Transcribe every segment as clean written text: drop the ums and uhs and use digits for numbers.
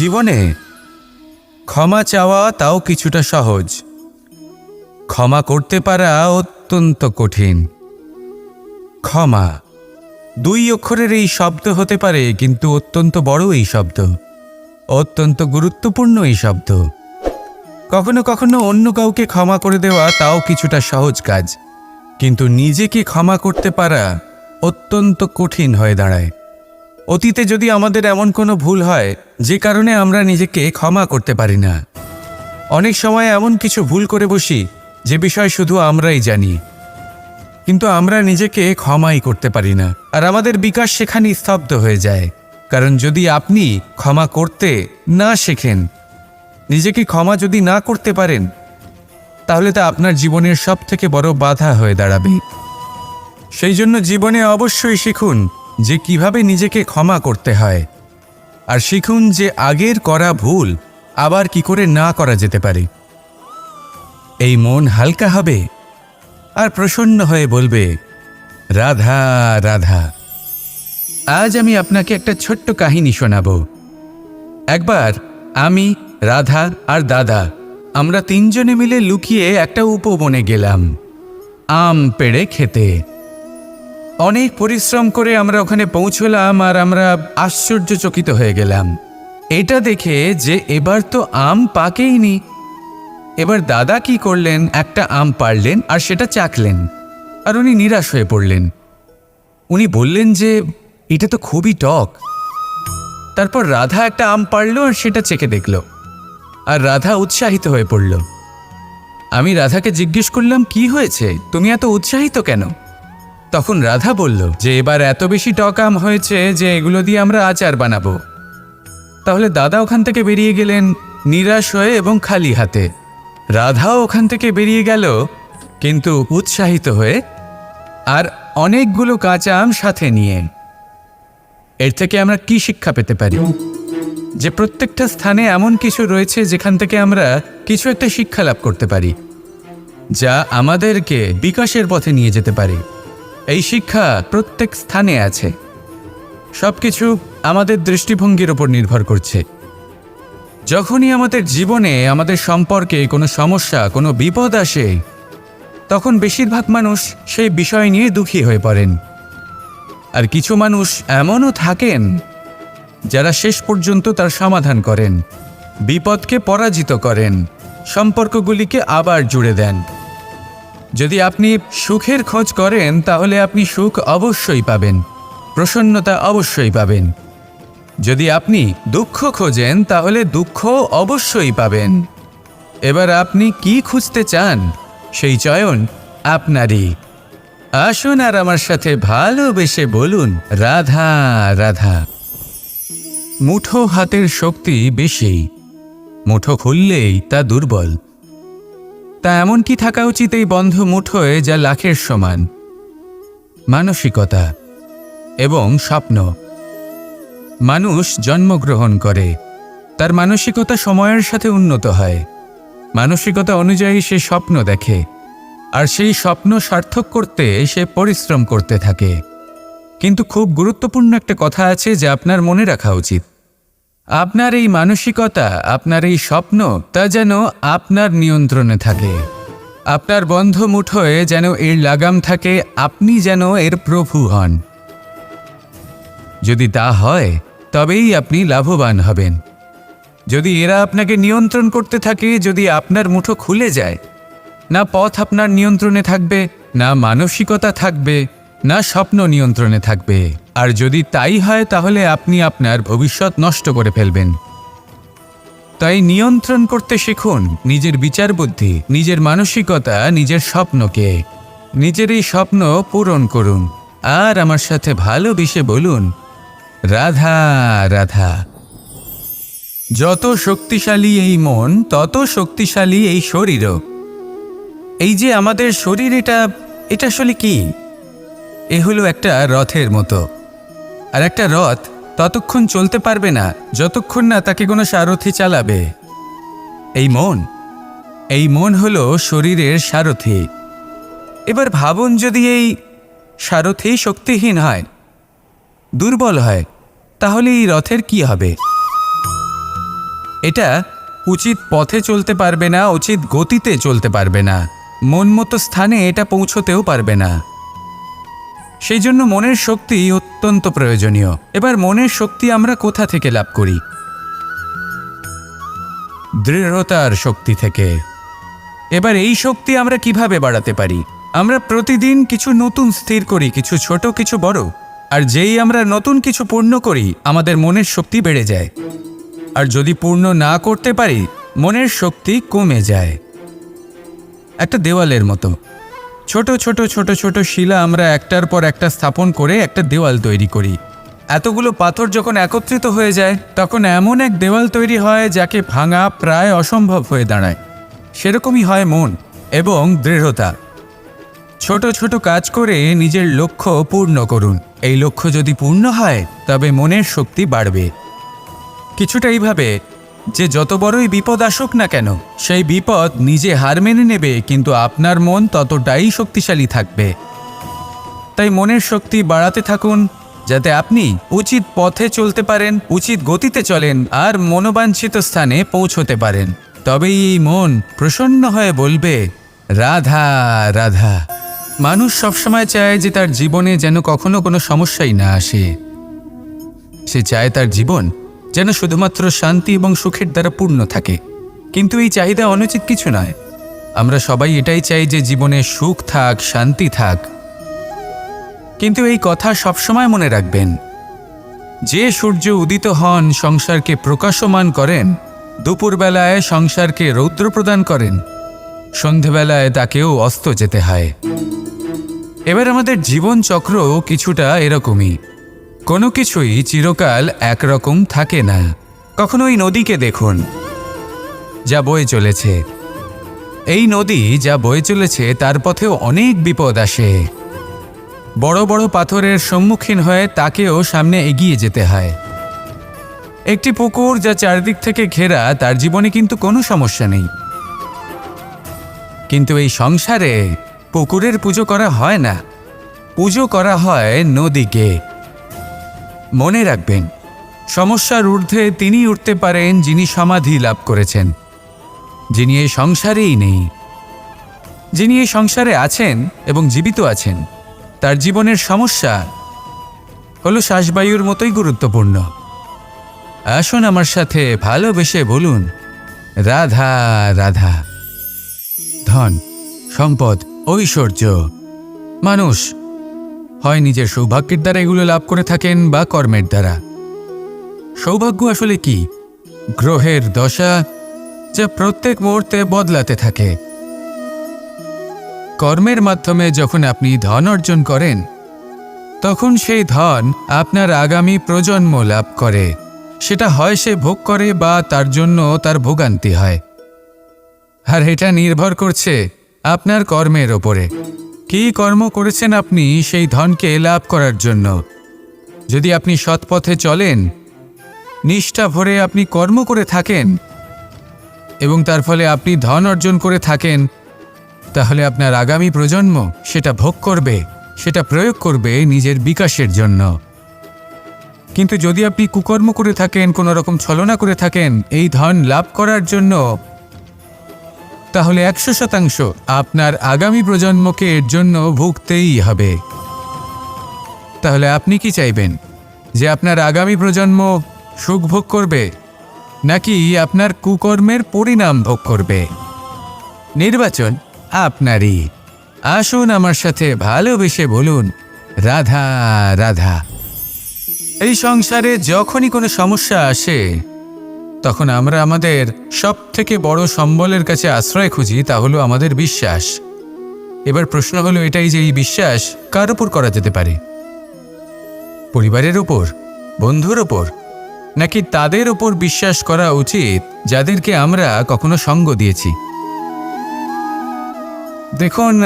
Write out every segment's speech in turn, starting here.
জীবনে ক্ষমা চাওয়া তাও কিছুটা সহজ, ক্ষমা করতে পারা অত্যন্ত কঠিন। ক্ষমা 2 অক্ষরের এই শব্দ হতে পারে, কিন্তু অত্যন্ত বড় এই শব্দ, অত্যন্ত গুরুত্বপূর্ণ এই শব্দ। কখনো কখনো অন্য কাউকে ক্ষমা করে দেওয়া তাও কিছুটা সহজ কাজ, কিন্তু নিজেকে ক্ষমা করতে পারা অত্যন্ত কঠিন হয়ে দাঁড়ায়। অতীতে যদি আমাদের এমন কোনো ভুল হয় যে কারণে আমরা নিজেকে ক্ষমা করতে পারি না, অনেক সময় এমন কিছু ভুল করে বসি যে বিষয় শুধু আমরাই জানি, কিন্তু আমরা নিজেকে ক্ষমাই করতে পারি না, আর আমাদের বিকাশ সেখানেই স্তব্ধ হয়ে যায়। কারণ যদি আপনি ক্ষমা করতে না শেখেন, নিজেকে ক্ষমা যদি না করতে পারেন, তাহলে তা আপনার জীবনের সবথেকে বড় বাধা হয়ে দাঁড়াবে। সেই জন্য জীবনে অবশ্যই শিখুন যে কিভাবে নিজেকে ক্ষমা করতে হয়, আর শিখুন যে আগের করা ভুল আবার কি করে না করা যেতে পারে। এই মন হালকা হবে আর প্রসন্ন হয়ে বলবে, রাধা রাধা। আজ আমি আপনাকে একটা ছোট্ট কাহিনী শোনাব। একবার আমি, রাধা আর দাদা, আমরা 3 জনে মিলে লুকিয়ে একটা উপবনে গেলাম আম পেড়ে খেতে। অনেক পরিশ্রম করে আমরা ওখানে পৌঁছলাম, আর আমরা আশ্চর্যচকিত হয়ে গেলাম এটা দেখে যে এবার তো আম পাকেইনি। এবার দাদা কি করলেন, একটা আম পাড়লেন আর সেটা চাখলেন, আর উনি নিরাশ হয়ে পড়লেন। উনি বললেন যে এটা তো খুবই টক। তারপর রাধা একটা আম পাড়ল আর সেটা চেখে দেখল, আর রাধা উৎসাহিত হয়ে পড়ল। আমি রাধাকে জিজ্ঞেস করলাম, কি হয়েছে, তুমি এত উৎসাহিত কেন? তখন রাধা বলল যে এবার এত বেশি টক আম হয়েছে যে এগুলো দিয়ে আমরা আচার বানাবো। তাহলে দাদা ওখান থেকে বেরিয়ে গেলেন নিরাশ হয়ে এবং খালি হাতে। রাধাও ওখান থেকে বেরিয়ে গেল কিন্তু উৎসাহিত হয়ে, আর অনেকগুলো কাঁচা আম সাথে নিয়ে। এর থেকে আমরা কি শিক্ষা পেতে পারি? যে প্রত্যেকটা স্থানে এমন কিছু রয়েছে যেখান থেকে আমরা কিছু একটা শিক্ষা লাভ করতে পারি, যা আমাদেরকে বিকাশের পথে নিয়ে যেতে পারে। এই শিক্ষা প্রত্যেক স্থানে আছে। সবকিছু আমাদের দৃষ্টিভঙ্গির উপর নির্ভর করছে। যখনই আমাদের জীবনে, আমাদের সম্পর্কে কোনো সমস্যা, কোনো বিপদ আসে, তখন বেশিরভাগ মানুষ সেই বিষয় নিয়ে দুঃখী হয়ে পড়েন। আর কিছু মানুষ এমনও থাকেন যারা শেষ পর্যন্ত তার সমাধান করেন, বিপদকে পরাজিত করেন, সম্পর্কগুলিকে আবার জুড়ে দেন। যদি আপনি সুখের খোঁজ করেন তাহলে আপনি সুখ অবশ্যই পাবেন, প্রসন্নতা অবশ্যই পাবেন। যদি আপনি দুঃখ খোঁজেন তাহলে দুঃখ অবশ্যই পাবেন। এবার আপনি কি খুঁজতে চান, সেই চয়ন আপনারই। আসুন আর আমার সাথে ভালোবেসে বলুন, রাধা রাধা। মুঠো হাতের শক্তি বেশি, মুঠো খুললেই তা দুর্বল। তা এমন কি থাকা উচিত এই বন্ধ মুঠোয় যা লাখের সমান? মানসিকতা এবং স্বপ্ন। মানুষ জন্মগ্রহণ করে, তার মানসিকতা সময়ের সাথে উন্নত হয়। মানসিকতা অনুযায়ী সে স্বপ্ন দেখে, আর সেই স্বপ্ন সার্থক করতে সে পরিশ্রম করতে থাকে। কিন্তু খুব গুরুত্বপূর্ণ একটা কথা আছে যা আপনার মনে রাখা উচিত। আপনার এই মানসিকতা, আপনার এই স্বপ্ন, তা যেন আপনার নিয়ন্ত্রণে থাকে। আপনার বন্ধ মুঠোয় যেন এর লাগাম থাকে, আপনি যেন এর প্রভু হন। যদি তা হয় তবেই আপনি লাভবান হবেন। যদি এরা আপনাকে নিয়ন্ত্রণ করতে থাকে, যদি আপনার মুঠো খুলে যায়, না পথ আপনার নিয়ন্ত্রণে থাকবে, না মানসিকতা থাকবে, না স্বপ্ন নিয়ন্ত্রণে থাকবে। আর যদি তাই হয় তাহলে আপনি আপনার ভবিষ্যৎ নষ্ট করে ফেলবেন। তাই নিয়ন্ত্রণ করতে শিখুন নিজের বিচার বুদ্ধি, নিজের মানসিকতা, নিজের স্বপ্নকে। নিজের এই স্বপ্ন পূরণ করুন, আর আমার সাথে ভালোবেসে বলুন, রাধা রাধা। যত শক্তিশালী এই মন, তত শক্তিশালী এই শরীরও। এই যে আমাদের শরীর, এটা আসলে কি? এ হলো একটা রথের মতো। আর একটা রথ ততক্ষণ চলতে পারবে না যতক্ষণ না তাকে কোনো সারথি চালাবে। এই মন হলো শরীরের সারথি। এবার ভাবুন, যদি এই সারথি শক্তিহীন হয়, দুর্বল হয়, তাহলে এই রথের কি হবে? এটা উচিত পথে চলতে পারবে না, উচিত গতিতে চলতে পারবে না, মন মতো স্থানে এটা পৌঁছতেও পারবে না। সেই জন্য মনের শক্তি অত্যন্ত প্রয়োজনীয়। এবার মনের শক্তি আমরা কোথা থেকে লাভ করি? দৃঢ়তার শক্তি থেকে। এবার এই শক্তি আমরা কিভাবে বাড়াতে পারি? আমরা প্রতিদিন কিছু নতুন স্থির করি, কিছু ছোট কিছু বড়, আর যেই আমরা নতুন কিছু পূর্ণ করি আমাদের মনের শক্তি বেড়ে যায়। আর যদি পূর্ণ না করতে পারি মনের শক্তি কমে যায়। একটা দেওয়ালের মতো ছোট ছোট ছোট ছোট শিলা আমরা একটার পর একটা স্থাপন করে একটা দেওয়াল তৈরি করি। এতগুলো পাথর যখন একত্রিত হয়ে যায় তখন এমন এক দেওয়াল তৈরি হয় যাকে ভাঙা প্রায় অসম্ভব হয়ে দাঁড়ায়। সেরকমই হয় মন এবং দৃঢ়তা। ছোট ছোট কাজ করে নিজের লক্ষ্য পূর্ণ করুন। এই লক্ষ্য যদি পূর্ণ হয় তবে মনের শক্তি বাড়বে। কিছুটা এইভাবে যে যত বড়ই বিপদ আসুক না কেন সেই বিপদ নিজে হার মেনে নেবে, কিন্তু আপনার মন ততটাই শক্তিশালী থাকবে। তাই মনের শক্তি বাড়াতে থাকুন যাতে আপনি উচিত পথে চলতে পারেন, উচিত গতিতে চলেন আর মনোবাঞ্ছিত স্থানে পৌঁছতে পারেন। তবেই এই মন প্রসন্ন হয়ে বলবে, রাধা রাধা। মানুষ সবসময় চায় যে তার জীবনে যেন কখনো কোনো সমস্যাই না আসে। সে চায় তার জীবন যেন শুধুমাত্র শান্তি এবং সুখের দ্বারা পূর্ণ থাকে। কিন্তু এই চাহিদা অনুচিত কিছু নয়। আমরা সবাই এটাই চাই যে জীবনে সুখ থাক, শান্তি থাক। কিন্তু এই কথা সবসময় মনে রাখবেন, যে সূর্য উদিত হন সংসারকে প্রকাশমান করেন, দুপুরবেলায় সংসারকে রৌদ্র প্রদান করেন, সন্ধেবেলায় তাকেও অস্ত যেতে হয়। এবার আমাদের জীবন চক্র কিছুটা এরকমই। কোনো কিছুই চিরকাল একরকম থাকে না। কখনো এই নদীকে দেখুন যা বয়ে চলেছে। এই নদী যা বয়ে চলেছে তার পথেও অনেক বিপদ আসে। বড় বড় পাথরের সম্মুখীন হয়ে তাকেও সামনে এগিয়ে যেতে হয়। একটি পুকুর যা চারদিক থেকে ঘেরা, তার জীবনে কিন্তু কোনো সমস্যা নেই। কিন্তু এই সংসারে পুকুরের পুজো করা হয় না, পুজো করা হয় নদীকে। মনে রাখবেন, সমস্যার ঊর্ধ্বে তিনি উঠতে পারেন যিনি সমাধি লাভ করেছেন, যিনি এই সংসারেই নেই। যিনি এই সংসারে আছেন এবং জীবিত আছেন, তার জীবনের সমস্যা হলো শ্বাসবায়ুর মতোই গুরুত্বপূর্ণ। আসুন আমার সাথে ভালোবেসে বলুন, রাধা রাধা। ধন, সম্পদ, ঐশ্বর্য, মানুষ হয় নিজের সৌভাগ্যের দ্বারা এগুলো লাভ করে থাকেন বা কর্মের দ্বারা। সৌভাগ্য আসলে কি? গ্রহের দশা যা প্রত্যেক মুহূর্তে বদলাতে থাকে। কর্মের মাধ্যমে যখন আপনি ধন অর্জন করেন তখন সেই ধন আপনার আগামী প্রজন্ম লাভ করে। সেটা হয় সে ভোগ করে বা তার জন্য তার ভোগান্তি হয়। আর এটা নির্ভর করছে আপনার কর্মের ওপরে। কী কর্ম করেছেন আপনি সেই ধনকে লাভ করার জন্য। যদি আপনি সৎপথে চলেন, নিষ্ঠা ভরে আপনি কর্ম করে থাকেন এবং তার ফলে আপনি ধন অর্জন করে থাকেন, তাহলে আপনার আগামী প্রজন্ম সেটা ভোগ করবে, সেটা প্রয়োগ করবে নিজের বিকাশের জন্য। কিন্তু যদি আপনি কুকর্ম করে থাকেন, কোনো রকম ছলনা করে থাকেন এই ধন লাভ করার জন্য, তাহলে 100% আপনার আগামী প্রজন্মকে এর জন্য ভুগতেই হবে। তাহলে আপনি কি চাইবেন? যে আপনার আগামী প্রজন্ম সুখ ভোগ করবে নাকি আপনার কুকর্মের পরিণাম ভোগ করবে? নির্বাচন আপনারই। আসুন আমার সাথে ভালোবেসে বলুন, রাধা রাধা। এই সংসারে যখনই কোনো সমস্যা আসে তখন আমরা আমাদের সবথেকে বড় সম্বলের কাছে আশ্রয় খুঁজি, তা হলো আমাদের বিশ্বাস। এবার প্রশ্ন হলো এটাই যে এই বিশ্বাস কার উপর করা যেতে পারে? পরিবারের উপর, বন্ধুর উপর, নাকি তাদের উপর বিশ্বাস করা উচিত যাদেরকে আমরা কখনো সঙ্গ দিয়েছি? দেখুন,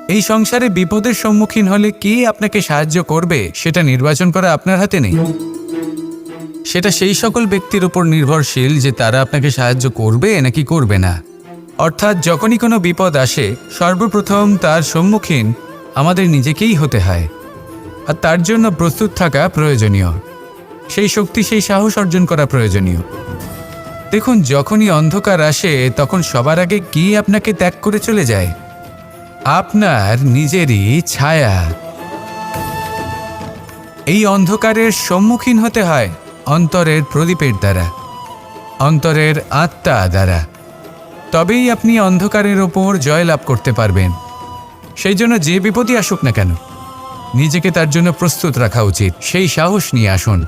এই সংসারে বিপদের সম্মুখীন হলে কে আপনাকে সাহায্য করবে সেটা নির্বাচন করা আপনার হাতে নেই। সেটা সেই সকল ব্যক্তির উপর নির্ভরশীল যে তারা আপনাকে সাহায্য করবে নাকি করবে না। অর্থাৎ যখনই কোনো বিপদ আসে সর্বপ্রথম তার সম্মুখীন আমাদের নিজেকেই হতে হয়, আর তার জন্য প্রস্তুত থাকা প্রয়োজনীয়। সেই শক্তি, সেই সাহস অর্জন করা প্রয়োজনীয়। দেখুন, যখনই অন্ধকার আসে তখন সবার আগে কি আপনাকে ত্যাগ করে চলে যায়? আপনার নিজেরই ছায়া। এই অন্ধকারের সম্মুখীন হতে হয় অন্তরের প্রদীপের দ্বারা, অন্তরের আত্মা দ্বারা। তবেই আপনি অন্ধকারের ওপর জয়লাভ করতে পারবেন। সেই জন্য যে বিপদই আসুক না কেন, নিজেকে তার জন্য প্রস্তুত রাখা উচিত। সেই সাহস নিয়ে আসুন।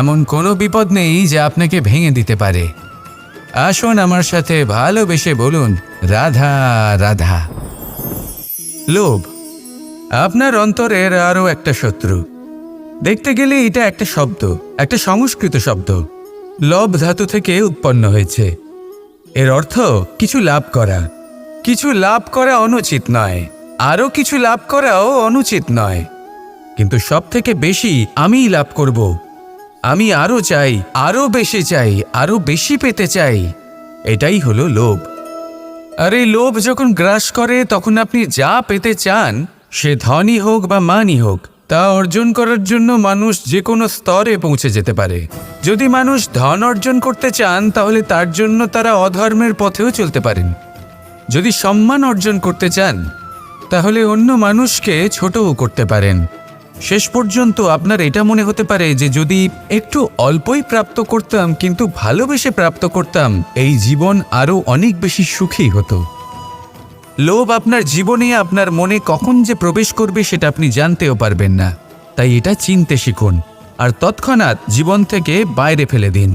এমন কোনো বিপদ নেই যা আপনাকে ভেঙে দিতে পারে। আসুন আমার সাথে ভালোবেসে বলুন, রাধা রাধা। লোভ আপনার অন্তরের আরও একটা শত্রু। দেখতে গেলে এটা একটা শব্দ, একটা সংস্কৃত শব্দ। লব ধাতু থেকে উৎপন্ন হয়েছে। এর অর্থ কিছু লাভ করা। কিছু লাভ করা অনুচিত নয়, আরও কিছু লাভ করাও অনুচিত নয়, কিন্তু সব থেকে বেশি আমিই লাভ করব। আমি আরও চাই, আরও বেশি চাই, আরও বেশি পেতে চাই। এটাই হলো লোভ। আর এই লোভ যখন গ্রাস করে তখন আপনি যা পেতে চান, সে ধনই হোক বা মানই হোক, তা অর্জন করার জন্য মানুষ যে কোনো স্তরে পৌঁছে যেতে পারে। যদি মানুষ ধন অর্জন করতে চান তাহলে তার জন্য তারা অধর্মের পথেও চলতে পারেন। যদি সম্মান অর্জন করতে চান তাহলে অন্য মানুষকে ছোটও করতে পারেন। শেষ পর্যন্ত আপনার এটা মনে হতে পারে যে যদি একটু অল্পই প্রাপ্ত করতাম, কিন্তু ভালোবেসে প্রাপ্ত করতাম, এই জীবন আরও অনেক বেশি সুখী হতো। লোভ আপনার জীবনে, আপনার মনে কখন যে প্রবেশ করবে সেটা আপনি জানতেও পারবেন না। তাই এটা চিনতে শিখুন আর তৎক্ষণাৎ জীবন থেকে বাইরে ফেলে দিন।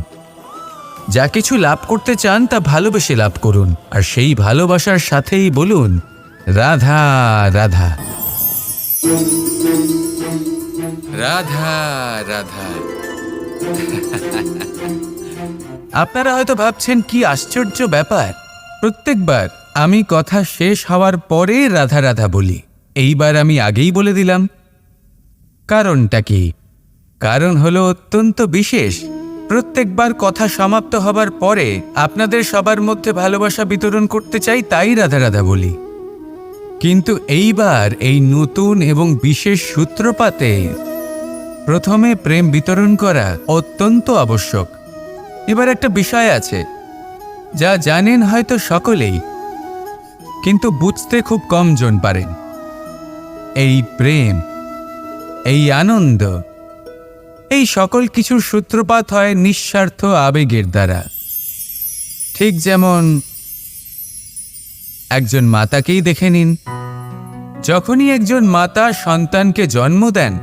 যা কিছু লাভ করতে চান তা ভালোবেসে লাভ করুন, আর সেই ভালোবাসার সাথেই বলুন, রাধা রাধা রাধা রাধা। আপনারা হয়তো ভাবছেন কি আশ্চর্য ব্যাপার, প্রত্যেকবার আমি কথা শেষ হওয়ার পরে রাধা রাধা বলি। এইবার আমি আগেই বলে দিলাম। কারণটা কি? কারণ হলো অত্যন্ত বিশেষ। প্রত্যেকবার কথা সমাপ্ত হবার পরে আপনাদের সবার মধ্যে ভালোবাসা বিতরণ করতে চাই, তাই রাধা রাধা বলি। কিন্তু এইবার এই নতুন এবং বিশেষ সূত্রপাতে প্রথমে প্রেম বিতরণ করা অত্যন্ত আবশ্যক। এবার একটা বিষয় আছে যা জানেন হয়তো সকলেই, কিন্তু বুঝতে খুব কম জন পারেন। এই প্রেম, এই আনন্দ, এই সকল কিছুর সূত্রপাত হয় নিঃস্বার্থ আবেগের দ্বারা। ঠিক যেমন একজন মাতাকেই দেখে নিন। যখনই একজন মাতা সন্তানকে জন্ম দেন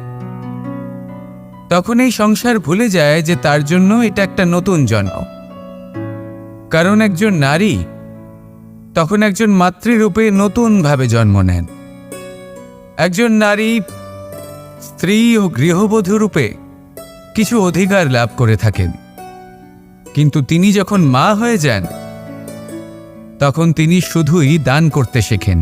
তখন এই সংসার ভুলে যায় যে তার জন্য এটা একটা নতুন জন্ম। কারণ একজন নারী তখন একজন মাতৃরূপে নতুনভাবে জন্ম নেন। একজন নারী স্ত্রী ও গৃহবধূ রূপে কিছু অধিকার লাভ করে থাকেন, কিন্তু তিনি যখন মা হয়ে যান তখন তিনি শুধুই দান করতে শেখেন।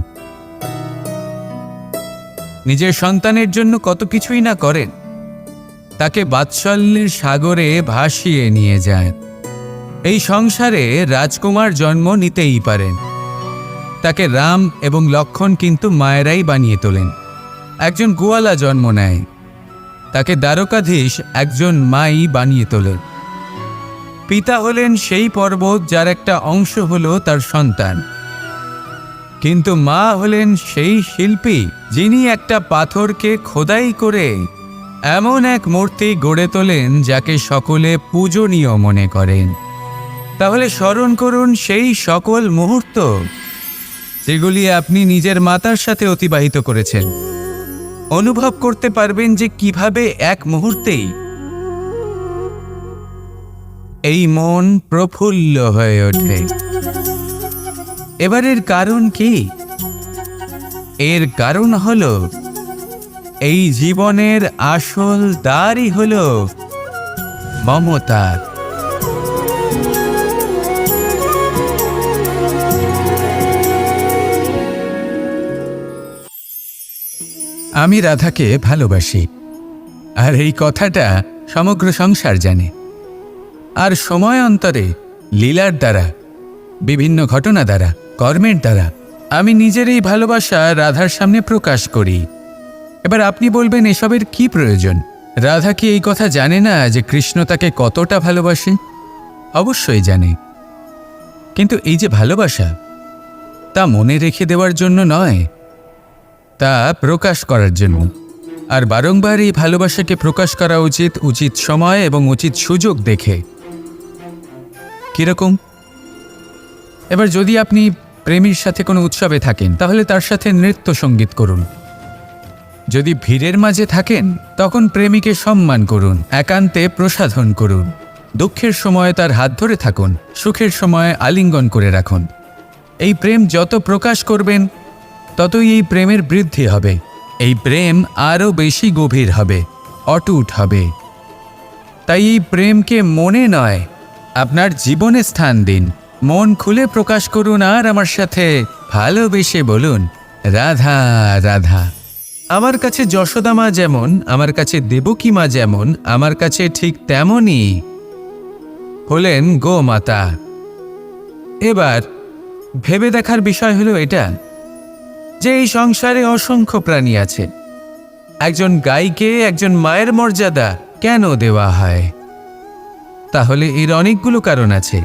নিজের সন্তানের জন্য কত কিছুই না করেন, তাকে বাৎসল্যের সাগরে ভাসিয়ে নিয়ে যায়। এই সংসারে রাজকুমার জন্ম নিতেই পারেন, তাকে রাম এবং লক্ষ্মণ কিন্তু মায়েরাই বানিয়ে তোলেন। একজন গোয়ালা জন্ম নেয়, তাকে দ্বারকাধীশ একজন মাই বানিয়ে তোলেন। পিতা হলেন সেই পর্বত যার একটা অংশ হলো তার সন্তান, কিন্তু মা হলেন সেই শিল্পী যিনি একটা পাথরকে খোদাই করে এমন এক মূর্তি গড়ে তোলেন যাকে সকলে পূজনীয় মনে করেন। তাহলে স্মরণ করুন সেই সকল মুহূর্ত যেগুলি আপনি নিজের মাতার সাথে অতিবাহিত করেছেন। অনুভব করতে পারবেন যে কিভাবে এক মুহূর্তেই এই মন প্রফুল্ল হয়ে ওঠে। এবারের কারণ কি? এর কারণ হলো এই জীবনের আসল দ্বারই হলো মমতা। আমি রাধাকে ভালোবাসি, আর এই কথাটা সমগ্র সংসার জানে। আর সময় অন্তরে লীলার দ্বারা, বিভিন্ন ঘটনা দ্বারা, কর্মের দ্বারা আমি নিজের এই ভালোবাসা রাধার সামনে প্রকাশ করি। এবার আপনি বলবেন, এসবের কি প্রয়োজন? রাধা কি এই কথা জানে না যে কৃষ্ণ তাকে কতটা ভালোবাসে? অবশ্যই জানে, কিন্তু এই যে ভালোবাসা, তা মনে রেখে দেওয়ার জন্য নয়, তা প্রকাশ করার জন্য। আর বারংবার এই ভালোবাসাকে প্রকাশ করা উচিত, উচিত সময় এবং উচিত সুযোগ দেখে। কিরকম? এবার যদি আপনি প্রেমীর সাথে কোনো উৎসবে থাকেন, তাহলে তার সাথে নৃত্য সঙ্গীত করুন। যদি ভিড়ের মাঝে থাকেন, তখন প্রেমীকে সম্মান করুন, একান্তে প্রসাধন করুন। দুঃখের সময় তার হাত ধরে থাকুন, সুখের সময় আলিঙ্গন করে রাখুন। এই প্রেম যত প্রকাশ করবেন, ততই এই প্রেমের বৃদ্ধি হবে। এই প্রেম আরও বেশি গভীর হবে, অটুট হবে। তাই এই প্রেমকে মনে নয়, আপনার জীবনে স্থান দিন। মন খুলে প্রকাশ করুন আর আমার সাথে ভালোবেসে বলুন, রাধা রাধা। আমার কাছে যশোদা মা যেমন, আমার কাছে দেবকী মা যেমন, আমার কাছে ঠিক তেমনই হলেন গোমাতা। এবার ভেবে দেখার বিষয় হলো এটা, যে এই সংসারে অসংখ্য প্রাণী আছে। একজন গাইকে একজন মায়ের মর্যাদা কেন দেওয়া হয়? তাহলে এর অনেকগুলো কারণ আছে।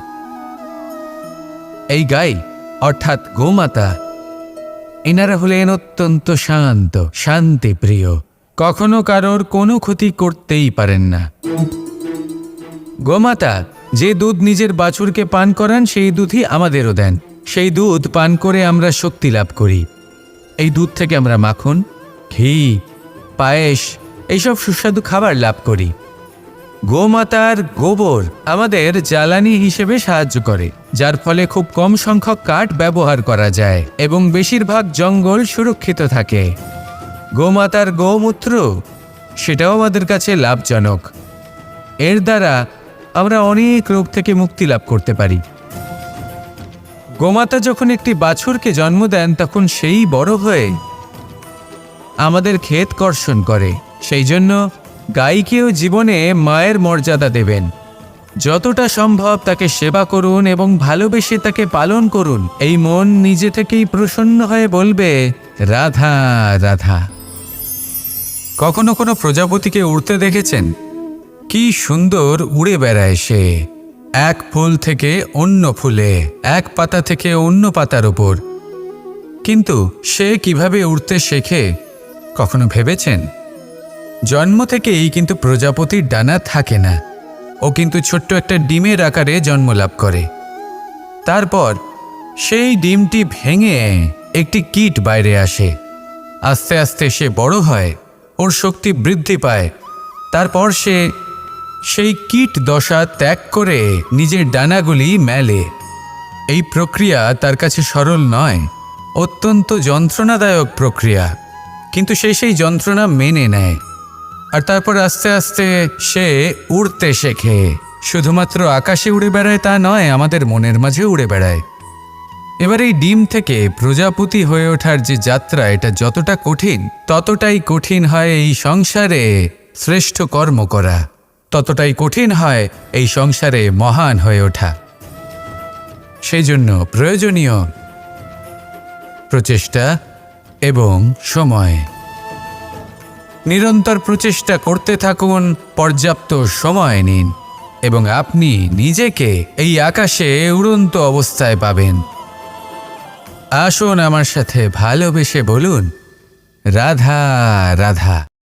এই গাই অর্থাৎ গোমাতা, এনারা হলেন অত্যন্ত শান্ত, শান্তিপ্রিয়, কখনো কারোর কোনো ক্ষতি করতেই পারেন না। গোমাতা যে দুধ নিজের বাছুরকে পান করান, সেই দুধই আমাদেরও দেন। সেই দুধ পান করে আমরা শক্তি লাভ করি। এই দুধ থেকে আমরা মাখন, ঘি, পায়েস, এইসব সুস্বাদু খাবার লাভ করি। গোমাতার গোবর আমাদের জ্বালানি হিসেবে সাহায্য করে, যার ফলে খুব কম সংখ্যক কাঠ ব্যবহার করা যায় এবং বেশিরভাগ জঙ্গল সুরক্ষিত থাকে। গোমাতার গোমূত্র, সেটাও আমাদের কাছে লাভজনক। এর দ্বারা আমরা অনেক রোগ থেকে মুক্তি লাভ করতে পারি। গোমাতা যখন একটি বাছুরকে জন্ম দেন, তখন সেই বড় হয়ে আমাদের ক্ষেত কর্ষণ করে। সেই জন্য গাইকেও জীবনে মায়ের মর্যাদা দেবেন। যতটা সম্ভব তাকে সেবা করুন এবং ভালোবেসে তাকে পালন করুন। এই মন নিজে থেকেই প্রসন্ন হয়ে বলবে, রাধা রাধা। কখনো কোনো প্রজাপতিকে উড়তে দেখেছেন? কি সুন্দর উড়ে বেড়ায় সে, এক ফুল থেকে অন্য ফুলে, এক পাতা থেকে অন্য পাতার উপর। কিন্তু সে কিভাবে উড়তে শেখে কখনো ভেবেছেন? জন্ম থেকেই কিন্তু প্রজাপতির ডানা থাকে না। ও কিন্তু ছোট্ট একটা ডিমের আকারে জন্ম লাভ করে। তারপর সেই ডিমটি ভেঙে একটি কীট বাইরে আসে। আস্তে আস্তে সে বড় হয়, ওর শক্তি বৃদ্ধি পায়। তারপর সে সেই কীট দশা ত্যাগ করে নিজের ডানাগুলি মেলে। এই প্রক্রিয়া তার কাছে সরল নয়, অত্যন্ত যন্ত্রণাদায়ক প্রক্রিয়া, কিন্তু সে সেই যন্ত্রণা মেনে নেয়। আর তারপর আস্তে আস্তে সে উড়তে শেখে। শুধুমাত্র আকাশে উড়ে বেড়ায় তা নয়, আমাদের মনের মাঝে উড়ে বেড়ায়। এবার এই ডিম থেকে প্রজাপতি হয়ে ওঠার যে যাত্রা, এটা যতটা কঠিন, ততটাই কঠিন হয় এই সংসারে শ্রেষ্ঠ কর্ম করা, ততটাই কঠিন হয় এই সংসারে মহান হয়ে ওঠা। সেই জন্য প্রয়োজনীয় প্রচেষ্টা এবং সময়। নিরন্তর প্রচেষ্টা করতে থাকুন, পর্যাপ্ত সময় নিন এবং আপনি নিজেকে এই আকাশে উড়ন্ত অবস্থায় পাবেন। আসুন আমার সাথে ভালোবেসে বলুন, রাধা রাধা।